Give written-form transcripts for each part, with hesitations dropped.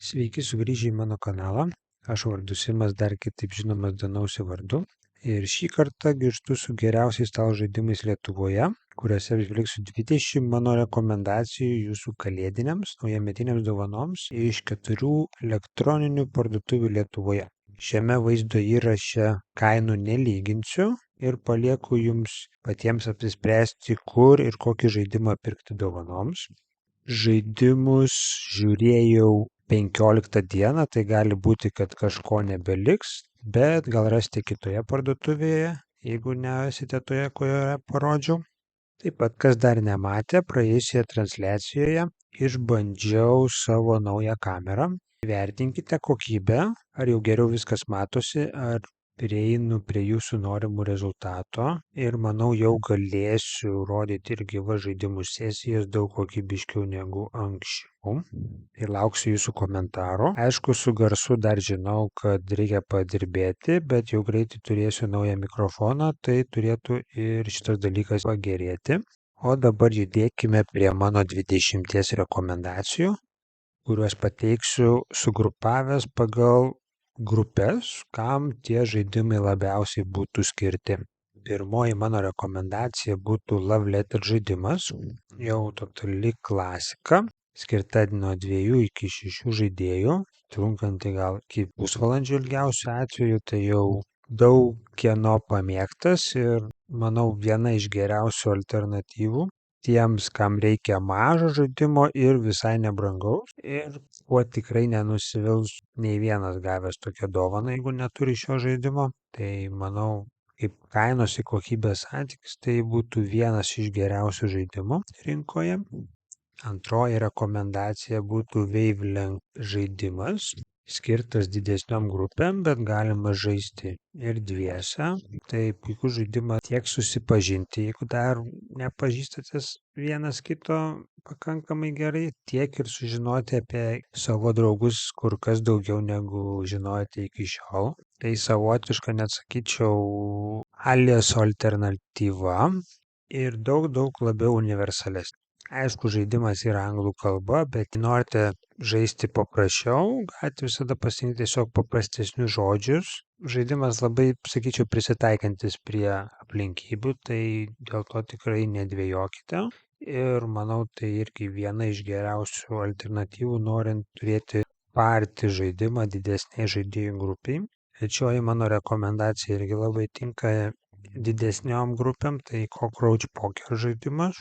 Sveiki sugrįžę į mano kanalą. Aš vardu Simas, dar kitaip žinomas Danausi vardu. Ir šį kartą grįžtu su geriausiais stalo žaidimais Lietuvoje, kuriuose apžvelgsiu 20 mano rekomendacijų jūsų kalėdiniams, naujametiniams dovanoms iš 4 elektroninių parduotuvių Lietuvoje. Šiame vaizdo įraše kainų nelyginsiu ir palieku jums patiems apsispręsti, kur ir kokį žaidimą pirkti dovanoms. Žaidimus žiūrėjau 15 dieną, tai gali būti, kad kažko nebeliks, bet gal rasite kitoje parduotuvėje, jeigu nesite toje, kurioje parodžiau. Taip pat, kas dar nematė, praėjusioje transliacijoje išbandžiau savo naują kamerą. Vertinkite kokybę, ar jau geriau viskas matosi, ar prieinu prie jūsų norimų rezultato ir manau jau galėsiu rodyti ir gyvas žaidimų sesijas daug kokybiškiau negu anksčiau. Ir lauksiu jūsų komentaro. Aišku, su garsu dar žinau, kad reikia padirbėti, bet jau greitai turėsiu naują mikrofoną, tai turėtų ir šitas dalykas pagerėti. O dabar judėkime prie mano 20 rekomendacijų, kuriuos pateiksiu sugrupavęs pagal grupės, kam tie žaidimai labiausiai būtų skirti. Pirmoji mano rekomendacija būtų Love Letter žaidimas, jau totali klasika, skirta nuo 2 iki 6 žaidėjų, trunkanti gal iki pusvalandžio ilgiausiu atveju, tai jau daug kieno pamėgtas ir manau viena iš geriausių alternatyvų tiems, kam reikia mažo žaidimo ir visai nebrangaus ir kuo tikrai nenusivils nei vienas gavęs tokią dovaną, jeigu neturi šio žaidimo. Tai manau, kaip kainos į kokybės santykis, tai būtų vienas iš geriausių žaidimų rinkoje. Antroji rekomendacija būtų Wavelength žaidimas, skirtas didesniom grupėm, bet galima žaisti ir dviese. Tai puikus žaidimas tiek susipažinti, jeigu dar nepažįstatės vienas kito pakankamai gerai, tiek ir sužinoti apie savo draugus kur kas daugiau negu žinojote iki šiol. Tai savotiška, net sakyčiau, alias alternatyva ir daug labiau universalesnė. Aišku, žaidimas yra anglų kalba, bet jei norite žaisti paprasčiau, galite visada pasirinkti tiesiog paprastesnius žodžius. Žaidimas labai, sakyčiau, prisitaikantis prie aplinkybių, tai dėl to tikrai nedvejokite. Ir manau, tai irgi viena iš geriausių alternatyvų, norint turėti party žaidimą didesniai žaidėjų grupiai. Trečioji mano rekomendacija irgi labai tinka didesniom grupėm, tai Cockroach Poker žaidimas,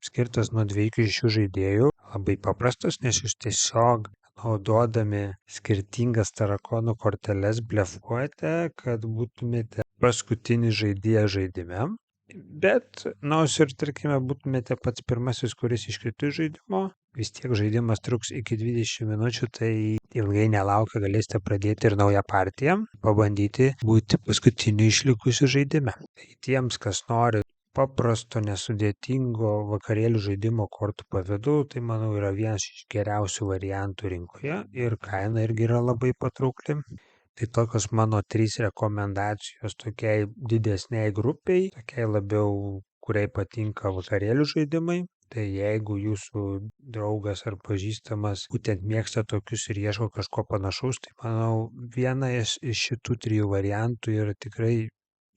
skirtas nuo 2 iki 6 žaidėjų, labai paprastas, nes jūs tiesiog naudodami skirtingas tarakonų korteles blefuojate, kad būtumėte paskutinis žaidėjas žaidime. Bet, nors ir, tarkime, būtumėte pats pirmasis, kuris iškrito iš žaidimo, vis tiek žaidimas truks iki 20 minučių, tai ilgai nelaukę galėsite pradėti ir naują partiją, pabandyti būti paskutiniu išlikusiu žaidime. Tai tiems, kas nori paprasto, nesudėtingo vakarėlių žaidimo kortų pavidalu, tai manau yra vienas iš geriausių variantų rinkoje ir kaina irgi yra labai patraukli. Tai tokios mano 3 rekomendacijos tokiai didesniai grupiai, tokiai labiau, kuriai patinka vakarėlių žaidimai. Tai jeigu jūsų draugas ar pažįstamas būtent mėgsta tokius ir ieško kažko panašaus, tai manau viena iš šitų 3 variantų yra tikrai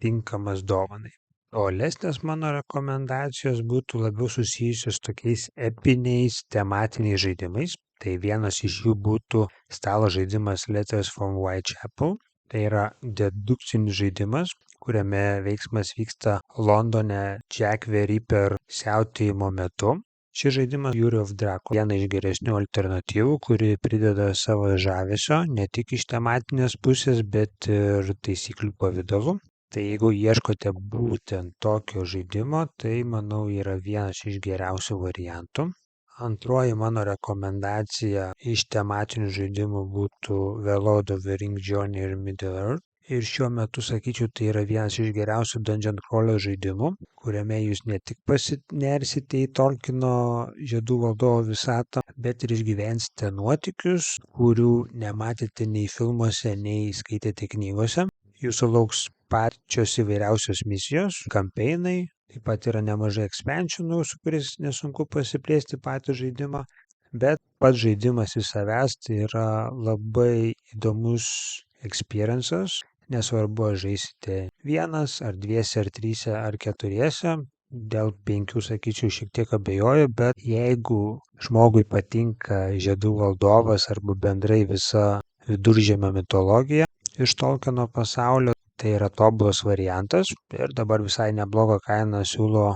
tinkamas dovanai. Tolesnės mano rekomendacijos būtų labiau susijusios tokiais epiniais tematiniais žaidimais. Tai vienas iš jų būtų stalo žaidimas Letters from Whitechapel. Tai yra dedukcinis žaidimas, kuriame veiksmas vyksta Londone Jack the Ripper siautėjimo metu. Šis žaidimas Fury of Draco viena iš geresnių alternatyvų, kuri prideda savo žavesio ne tik iš tematinės pusės, bet ir taisyklių pavidalu. Tai jeigu ieškote būtent tokio žaidimo, tai manau yra vienas iš geriausių variantų. Antroji mano rekomendacija iš tematinių žaidimų būtų The Lord of the Rings Journey ir Middle Earth. Ir šiuo metu, sakyčiau, tai yra vienas iš geriausių Dungeon Crawler žaidimų, kuriame jūs ne tik pasinersite į Tolkieno žiedų valdovo visatą, bet ir išgyvensite nuotykius, kurių nematėte nei filmuose, nei skaitėte knygose. Jūsų lauks pačios įvairiausios misijos, kampeinai, taip pat yra nemažai expansionų, su kuriais nesunku pasiplėsti patį žaidimą, bet pats žaidimas iš savęs tai yra labai įdomus experiences, nesvarbu, ar žaisite vienas, ar dviese, ar tryse, ar keturiese. Dėl 5, sakyčiau, šiek tiek abejoju, bet jeigu žmogui patinka Žiedų valdovas arba bendrai visa Viduržemio mitologija iš Tolkieno pasaulio, tai yra tobulas variantas ir dabar visai neblogą kainą siūlo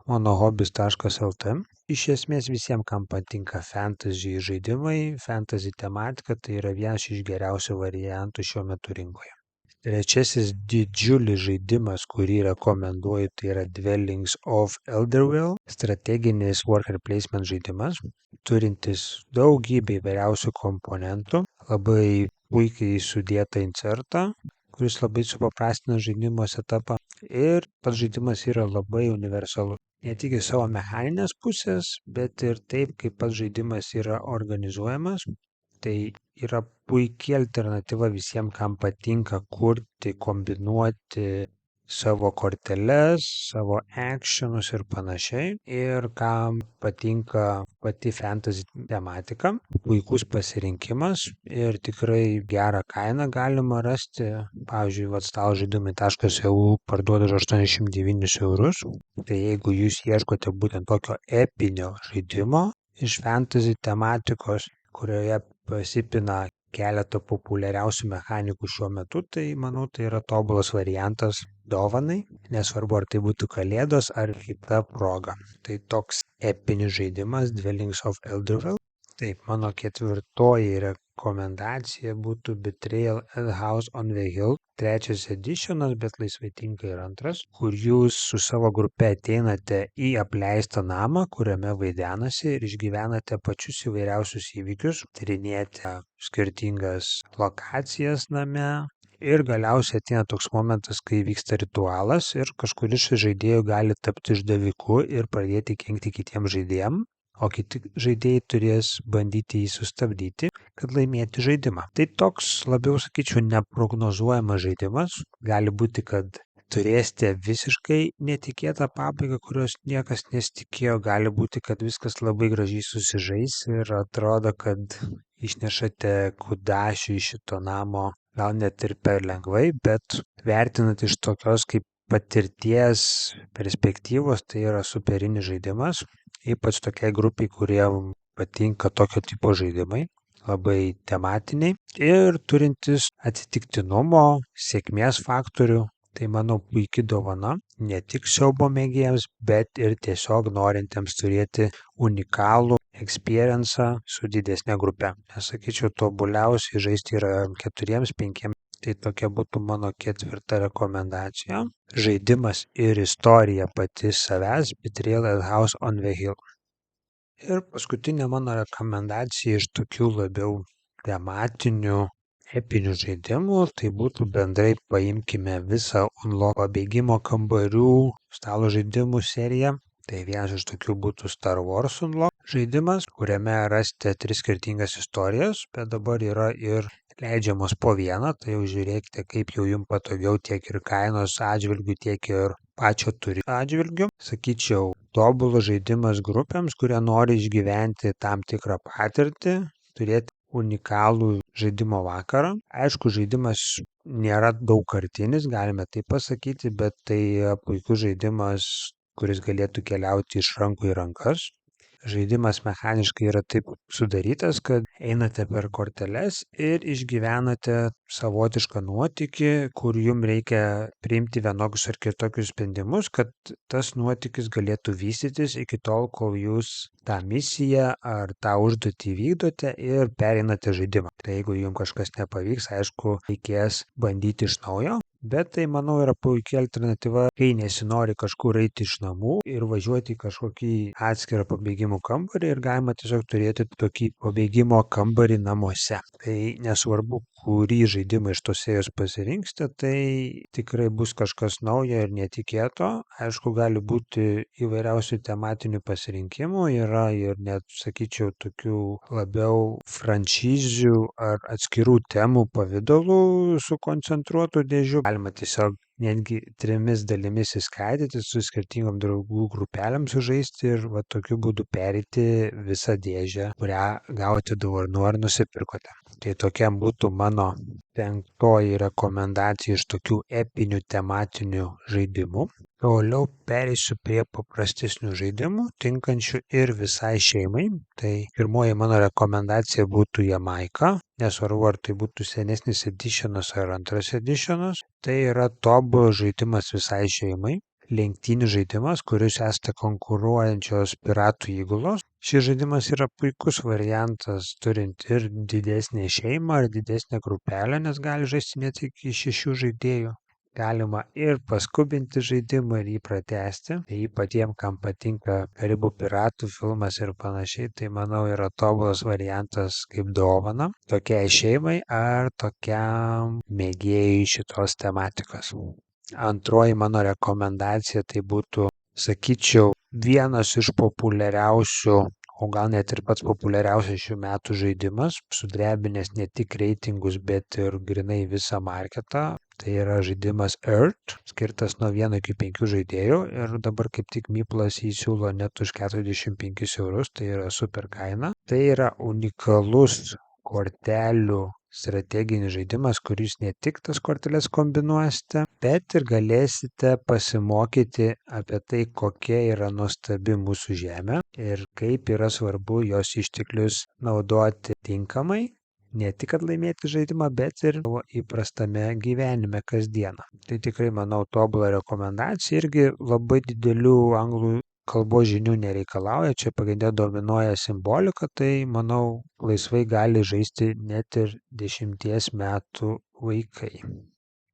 monohobis.lt. Iš esmės visiems, kam patinka fantasy žaidimai, fantasy tematika, tai yra vienas iš geriausių variantų šiuo metu rinkoje. Trečiasis didžiulis žaidimas, kurį rekomenduoju, tai yra Dwellings of Elderville, strateginis worker placement žaidimas, turintis daugybę įvairiausių komponentų, labai puikiai sudėtą insertą, kuris labai supaprastina žaidimo setupą ir pats žaidimas yra labai universalus. Ne tik iš savo mechaninės pusės, bet ir taip, kaip pats žaidimas yra organizuojamas. Tai yra puikia alternatyva visiems, kam patinka kurti, kombinuoti savo korteles, savo actionus ir panašiai. Ir kam patinka pati fantasy tematika, puikus pasirinkimas ir tikrai gerą kainą galima rasti. Pavyzdžiui, stalžaidimai.eu parduoda už 89 eurus. Tai jeigu jūs ieškote būtent tokio epinio žaidimo iš fantasy tematikos, kurioje pasipina keletą populiariausių mechanikų šiuo metu, tai manau, tai yra tobulas variantas dovanai, nesvarbu, ar tai būtų kalėdos ar kita proga. Tai toks epinis žaidimas Dwellings of Elderville. Taip, mano ketvirtoji rekomendacija būtų Betrayal at House on the Hill, 3 editionas, bet laisvai tinka ir 2, kur jūs su savo grupe ateinate į apleistą namą, kuriame vaidenasi ir išgyvenate pačius įvairiausius įvykius, tyrinėjate skirtingas lokacijas name. Ir galiausiai ateina toks momentas, kai vyksta ritualas ir kažkuris iš žaidėjų gali tapti išdaviku ir pradėti kenkti kitiems žaidėjams, o kiti žaidėjai turės bandyti jį sustabdyti, kad laimėti žaidimą. Tai toks labiau, sakyčiau, neprognozuojamas žaidimas. Gali būti, kad turėsite visiškai netikėtą pabaigą, kurios niekas nesitikėjo. Gali būti, kad viskas labai gražiai susižais ir atrodo, kad išnešate kudašių iš šito namo, gal net ir per lengvai, bet vertinant iš tokios kaip patirties perspektyvos, tai yra superinis žaidimas. Ypač tokiai grupiai, kurie patinka tokio tipo žaidimai, labai tematiniai ir turintis atsitiktinumo, sėkmės faktorių. Tai manau puikia dovana ne tik siaubo mėgėjams, bet ir tiesiog norintiems turėti unikalų experiencą su didesnė grupe. Nesakyčiau, tobuliausiai žaisti yra 4-5. Tai tokia būtų mano ketvirta rekomendacija. Žaidimas ir istorija pati savęs, Betrayal at House on the Hill. Ir paskutinė mano rekomendacija iš tokių labiau tematinių, epinių žaidimų, tai būtų bendrai paimkime visą Unlock pabėgimo kambarių stalo žaidimų seriją. Tai vienas iš tokių būtų Star Wars Unlock žaidimas, kuriame rasite 3 skirtingas istorijas, bet dabar yra ir leidžiamos po vieną, tai jau žiūrėkite, kaip jau jums patogiau tiek ir kainos atžvilgių, tiek ir pačio turinio atžvilgių. Sakyčiau, tobulas žaidimas grupėms, kurie nori išgyventi tam tikrą patirtį, turėti unikalų žaidimo vakarą. Aišku, žaidimas nėra daugkartinis, galime taip pasakyti, bet tai puikus žaidimas, kuris galėtų keliauti iš rankų į rankas. Žaidimas mechaniškai yra taip sudarytas, kad einate per korteles ir išgyvenate savotišką nuotykį, kur jums reikia priimti vienokius ar kitokius sprendimus, kad tas nuotykis galėtų vystytis iki tol, kol jūs tą misiją ar tą užduotį vykdote ir pereinate žaidimą. Tai jeigu jums kažkas nepavyks, aišku, reikės bandyti iš naujo. Bet tai, manau, yra puikia alternatyva, kai nesinori kažkur eiti iš namų ir važiuoti į kažkokį atskirą pabėgimo kambarį ir galima tiesiog turėti tokį pabėgimo kambarį namuose. Tai nesvarbu, kurį žaidimą iš tos serijos pasirinksite, tai tikrai bus kažkas naujo ir netikėto. Aišku, gali būti įvairiausių tematinių pasirinkimų, yra ir net, sakyčiau, tokių labiau franšizių ar atskirų temų pavidalų sukoncentruotų dėžių. Galima tiesiog netgi 3 dalimis išskaidyti, su skirtingom draugų grupelėm sužaisti ir va tokiu būdu pereiti visą dėžę, kurią gauti dovanų ar nusipirkote. Tai tokia būtų mano 5 rekomendacija iš tokių epinių tematinių žaidimų. Toliau pereisiu prie paprastesnių žaidimų, tinkančių ir visai šeimai. Tai pirmoji mano rekomendacija būtų Jamaika, nesvarbu ar tai būtų senesnis editionas ar antras editionas. Tai yra tobulas žaidimas visai šeimai. Lenktynių žaidimas, kuris esate konkuruojančios piratų įgulos. Šis žaidimas yra puikus variantas turint ir didesnę šeimą ar didesnę grupelę, nes gali žaisti net iki 6 žaidėjų. Galima ir paskubinti žaidimą ir jį pratęsti. Jį patiems, kam patinka Karibų piratų filmas ir panašiai, tai manau yra tobulas variantas kaip dovana tokiai šeimai ar tokiam mėgėjui šitos tematikos. Antroji mano rekomendacija tai būtų, sakyčiau, vienas iš populiariausių, o gal net ir pats populiariausias šių metų žaidimas, sudrebinęs ne tik reitingus, bet ir grinai visą marketą. Tai yra žaidimas Earth, skirtas nuo 1 iki 5 žaidėjų ir dabar kaip tik Myplas jį siūlo net už 45 €, tai yra super kaina. Tai yra unikalus kortelių strateginis žaidimas, kuris ne tik tas korteles kombinuosite, bet ir galėsite pasimokyti apie tai, kokia yra nuostabi mūsų žemė ir kaip yra svarbu jos išteklius naudoti tinkamai. Ne tik, kad laimėti žaidimą, bet ir įprastame gyvenime kasdieną. Tai tikrai, manau, tobula rekomendacija, irgi labai didelių anglų kalbos žinių nereikalauja, čia pagrinde dominuoja simbolika, tai, manau, laisvai gali žaisti net ir 10 metų vaikai.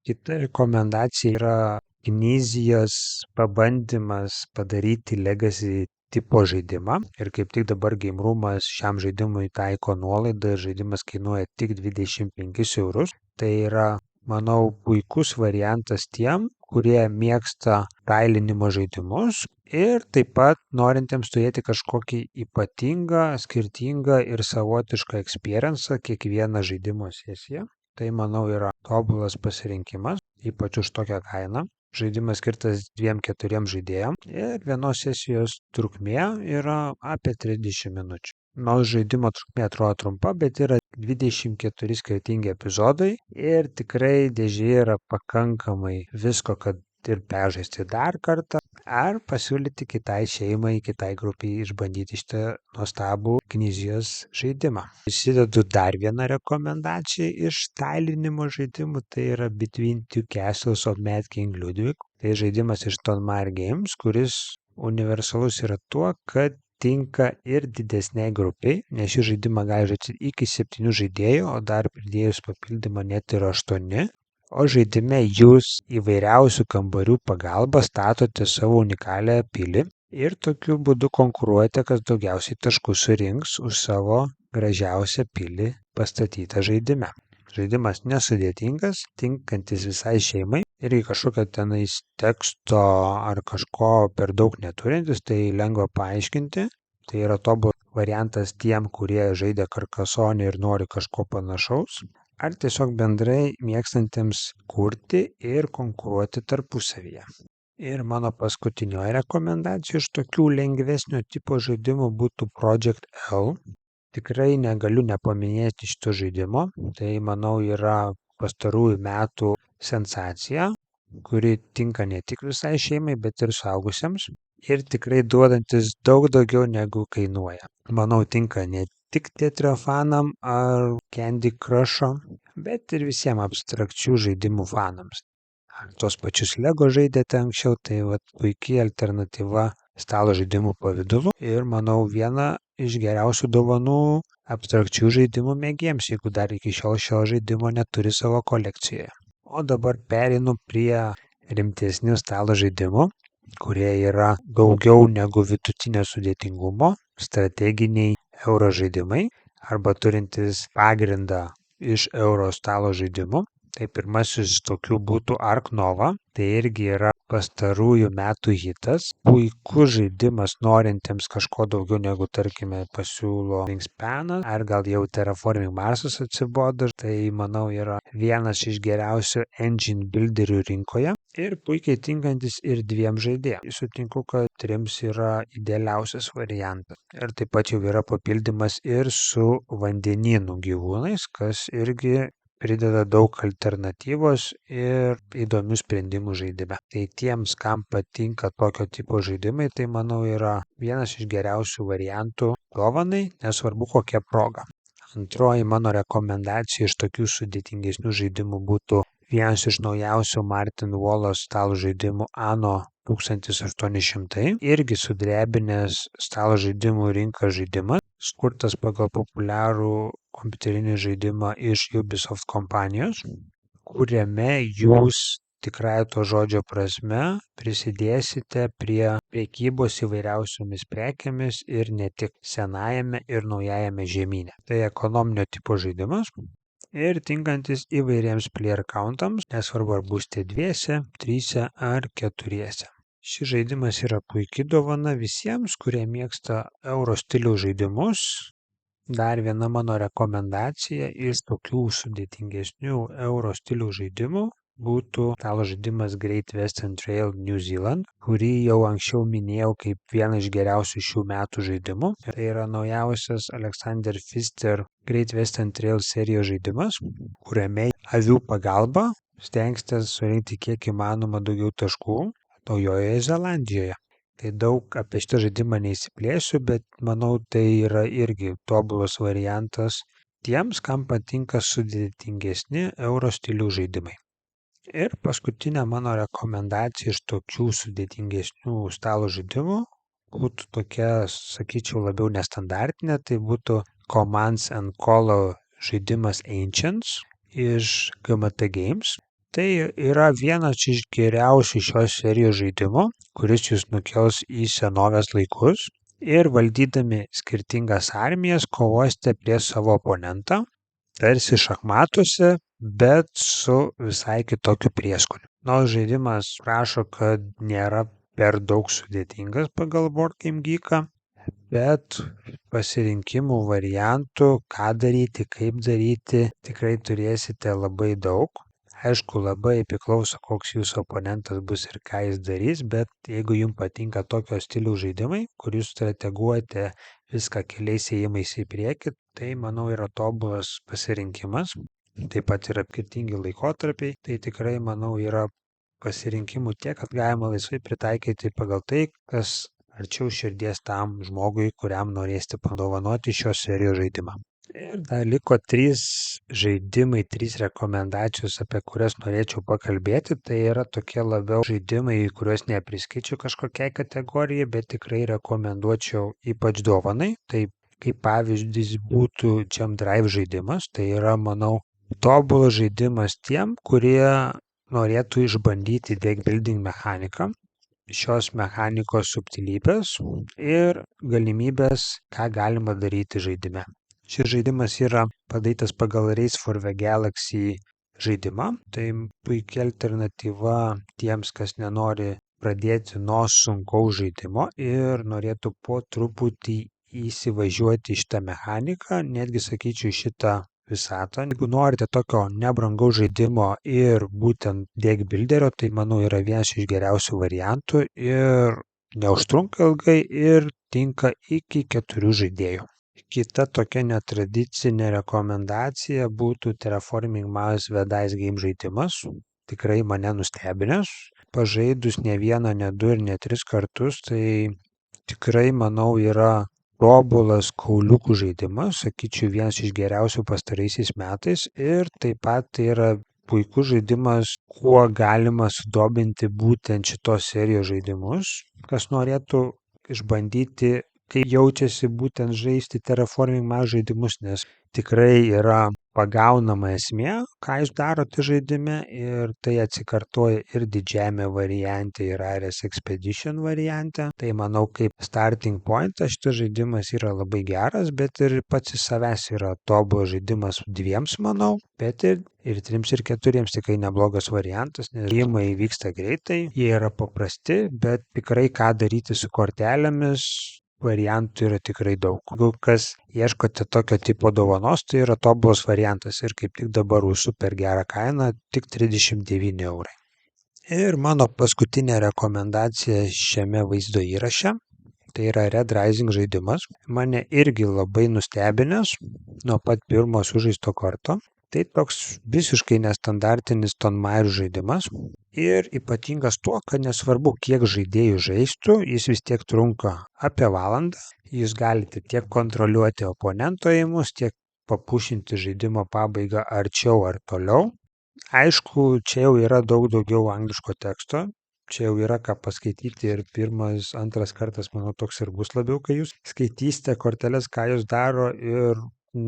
Kita rekomendacija yra Knizijos pabandymas padaryti Legacy tipo žaidimą ir kaip tik dabar Game Roomas šiam žaidimui taiko nuolaidą ir žaidimas kainuoja tik 25 €. Tai yra, manau, puikus variantas tiem, kurie mėgsta tailinimo žaidimus ir taip pat norintiems turėti kažkokį ypatingą, skirtingą ir savotišką experience'ą kiekvieną žaidimo sesiją. Tai, manau, yra tobulas pasirinkimas, ypač už tokią kainą. Žaidimas skirtas 2-4 žaidėjams ir vienos sesijos trukmė yra apie 30 minučių. Nors žaidimo trukmė atrodo trumpa, bet yra 24 skirtingi epizodai ir tikrai dėžėje yra pakankamai visko, kad ir peržaisti dar kartą ar pasiūlyti kitai šeimai, kitai grupiai išbandyti šitą nuostabų Knizijos žaidimą. Įsidedu dar vieną rekomendaciją iš tailinimo žaidimų, tai yra Between Two Castles of Mad King Ludwig. Tai žaidimas iš Tonmar Games, kuris universalus yra tuo, kad tinka ir didesniai grupiai, nes šį žaidimą gali žaisti iki 7 žaidėjų, o dar pridėjus papildymą net ir 8. O žaidime jūs įvairiausių kambarių pagalba statote savo unikalią pilį ir tokiu būdu konkuruojate, kas daugiausiai taškų surinks už savo gražiausią pilį pastatytą žaidime. Žaidimas nesudėtingas, tinkantis visai šeimai, irgi kažkokio tenais teksto ar kažko per daug neturintis, tai lengva paaiškinti. Tai yra tobulas variantas tiem, kurie žaidė Carcassonne ir nori kažko panašaus, ar tiesiog bendrai mėgstantiems kurti ir konkuruoti tarpusavyje. Ir mano paskutinioji rekomendacija iš tokių lengvesnio tipo žaidimų būtų Project L. Tikrai negaliu nepaminėti šito žaidimo, tai, manau, yra pastarųjų metų sensacija, kuri tinka ne tik visai šeimai, bet ir suaugusiems ir tikrai duodantis daug daugiau negu kainuoja. Manau, tinka ne tik Tetrio fanam ar Candy Crush'o, bet ir visiems abstrakčių žaidimų fanams. Ar tos pačius Lego žaidėte anksčiau, tai puikiai alternatyva stalo žaidimų pavidalu ir, manau, viena iš geriausių dovanų abstrakčių žaidimų mėgėjams, jeigu dar iki šiol šio žaidimo neturi savo kolekcijoje. O dabar pereinu prie rimtesnių stalo žaidimų, kurie yra daugiau negu vidutinio sudėtingumo, strateginiai euro žaidimai arba turintis pagrindą iš euro stalo žaidimų. Tai pirmasis tokių būtų Ark Nova, tai irgi yra pastarųjų metų hitas. Puikus žaidimas norintiems kažko daugiau negu, tarkime, pasiūlo Wingspanas, ar gal jau Terraforming Marsas atsibodo. Tai, manau, yra vienas iš geriausių engine builderių rinkoje. ir puikiai tinkantis ir 2 žaidėjams. Sutinku, kad 3 yra idealiausias variantas. Ir taip pat jau yra papildymas ir su vandenynų gyvūnais, kas irgi prideda daug alternatyvos ir įdomių sprendimų žaidime. Tai tiems, kam patinka tokio tipo žaidimai, tai manau yra vienas iš geriausių variantų dovanai, nesvarbu kokia proga. Antroji mano rekomendacija iš tokių sudėtingesnių žaidimų būtų vienas iš naujausių Martin Wallace stalo žaidimų Anno 1800, irgi sudrebinęs stalo žaidimų rinką žaidimas, skurtas pagal populiarų kompiuterinį žaidimą iš Ubisoft kompanijos, kuriame jūs tikrąja to žodžio prasme prisidėsite prie prekybos įvairiausiomis prekėmis ir ne tik senajame ir naujajame žemyne. Tai ekonominio tipo žaidimas ir tinkantis įvairiems player countams, nesvarbu ar būsite 2, 3 ar 4. Šis žaidimas yra puikiai dovana visiems, kurie mėgsta euro stiliaus žaidimus. Dar viena mano rekomendacija iš tokių sudėtingesnių euro stiliaus žaidimų būtų stalo žaidimas Great Western Trail New Zealand, kurį jau anksčiau minėjau kaip vieną iš geriausių šių metų žaidimų. Tai yra naujausias Alexander Pfister Great Western Trail serijos žaidimas, kuriame avių pagalba stengsitės surinkti kiek įmanoma daugiau taškų Naujojoje Zelandijoje. Tai daug apie šitą žaidimą neįsiplėsiu, bet manau tai yra irgi tobulas variantas tiems, kam patinka sudėtingesni euro stiliaus žaidimai. Ir paskutinė mano rekomendacija iš tokių sudėtingesnių stalo žaidimų būtų tokia, sakyčiau, labiau nestandartinė, tai būtų Commands and Call žaidimas Ancients iš GMT Games. Tai yra vienas iš geriausių šios serijos žaidimų, kuris jūs nukels į senovės laikus ir valdydami skirtingas armijas kovosite prieš savo oponentą, tarsi šachmatuose, bet su visai kitokiu prieskoniu. Nors žaidimas prašo, kad nėra per daug sudėtingas pagal Board Game Geeką, bet pasirinkimų variantų, ką daryti, kaip daryti, tikrai turėsite labai daug. Aišku, labai priklauso, koks jūsų oponentas bus ir ką jis darys, bet jeigu jums patinka tokio stiliaus žaidimai, kur jūs strateguojate viską keliais ėjimais į priekį, tai manau yra tobulas pasirinkimas. Taip pat yra skirtingi laikotarpiai, tai tikrai manau yra pasirinkimų tiek, kad galima laisvai pritaikyti pagal tai, kas arčiau širdies tam žmogui, kuriam norėsite padovanoti šios serijos žaidimą. Ir dar liko 3 žaidimai, 3 rekomendacijos, apie kurias norėčiau pakalbėti. Tai yra tokie labiau žaidimai, kuriuos nepriskaičiu kažkokiai kategorijai, bet tikrai rekomenduočiau ypač dovanai. Tai kaip pavyzdys būtų Jump Drive žaidimas, tai yra, manau, tobulas žaidimas tiem, kurie norėtų išbandyti deck building mechaniką, šios mechanikos subtilybės ir galimybės, ką galima daryti žaidime. Šis žaidimas yra padarytas pagal Race for the Galaxy žaidimą. Tai puikia alternatyva tiems, kas nenori pradėti nuo sunkaus žaidimo ir norėtų po truputį įsivažiuoti į šitą mechaniką, netgi sakyčiau šitą visatą. Jeigu norite tokio nebrangaus žaidimo ir būtent deck builderio, tai manau yra vienas iš geriausių variantų ir neužtrunka ilgai ir tinka iki 4 žaidėjų. Kita tokia netradicinė rekomendacija būtų Terraforming Mars The Dice Game žaidimas. Tikrai mane nustebinęs. Pažaidus ne vieną, ne 2 ir ne 3 kartus, tai tikrai manau yra tobulas kauliukų žaidimas, sakyčiau, vienas iš geriausių pastaraisiais metais ir taip pat tai yra puikus žaidimas, kuo galima sudobinti būtent šitos serijos žaidimus, kas norėtų išbandyti, kaip jaučiasi būtent žaisti Terraforming Mars žaidimus, nes tikrai yra pagaunama esmė, ką jūs darote žaidime ir tai atsikartoja ir didžiame variante, ir Ares Expedition variante. Tai manau, kaip starting pointas šitas žaidimas yra labai geras, bet ir pats iš savęs yra tobulas žaidimas 2, manau, bet ir 3 ir 4 tikrai neblogas variantas, nes žaidimai vyksta greitai, jie yra paprasti, bet tikrai ką daryti su kortelėmis, variantų yra tikrai daug. Jeigu kas ieškote tokio tipo dovanos, tai yra tobulas variantas ir kaip tik dabar už super gerą kainą tik 39 eurai. Ir mano paskutinė rekomendacija šiame vaizdo įraše. Tai yra Red Rising žaidimas. Mane irgi labai nustebinęs nuo pat pirmo sužaisto karto. Tai toks visiškai nestandartinis tonmaių žaidimas. Ir ypatingas tuo, kad nesvarbu, kiek žaidėjų žaistų, jis vis tiek trunka apie valandą. Jūs galite tiek kontroliuoti oponento ėjimus, tiek papušinti žaidimo pabaigą arčiau ar toliau. Aišku, čia jau yra daug daugiau angliško teksto. Čia jau yra ką paskaityti ir pirmas, antras kartas, manau, toks ir bus labiau, kai jūs skaitysite korteles, ką jūs daro ir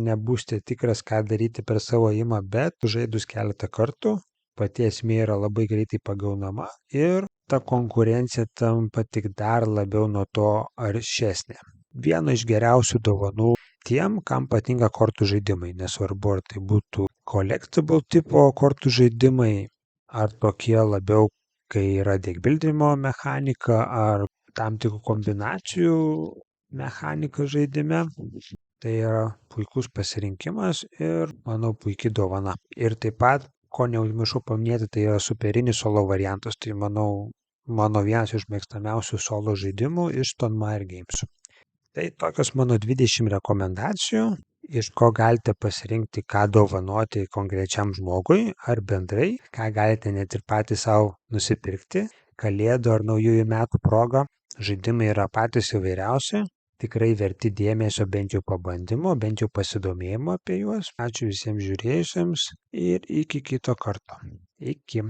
nebūsite tikras, ką daryti per savo ėjimą, bet žaidus keletą kartų, pati esmė yra labai greitai pagaunama ir ta konkurencija tampa tik dar labiau nuo to aršesnė. Viena iš geriausių dovanų tiem, kam patinka kortų žaidimai, nesvarbu, ar tai būtų collectible tipo kortų žaidimai, ar tokie labiau, kai yra deckbuildimo mechanika ar tam tikrų kombinacijų mechanika žaidime. Tai yra puikus pasirinkimas ir, manau, puikiai dovana. Ir taip pat, ko neužmiršau paminėti, tai yra superinis solo variantas. Tai, manau, mano vienas iš mėgstamiausių solo žaidimų iš Tonmaer Games. Tai tokios mano 20 rekomendacijų, iš ko galite pasirinkti, ką dovanoti konkrečiam žmogui ar bendrai, ką galite net ir patys savo nusipirkti, kalėdų ar naujųjų metų proga. Žaidimai yra patys įvairiausi, tikrai verti dėmesio bent jau pabandymo, bent jau pasidomėjimo apie juos. Ačiū visiems žiūrėjusiems ir iki kito karto. Iki.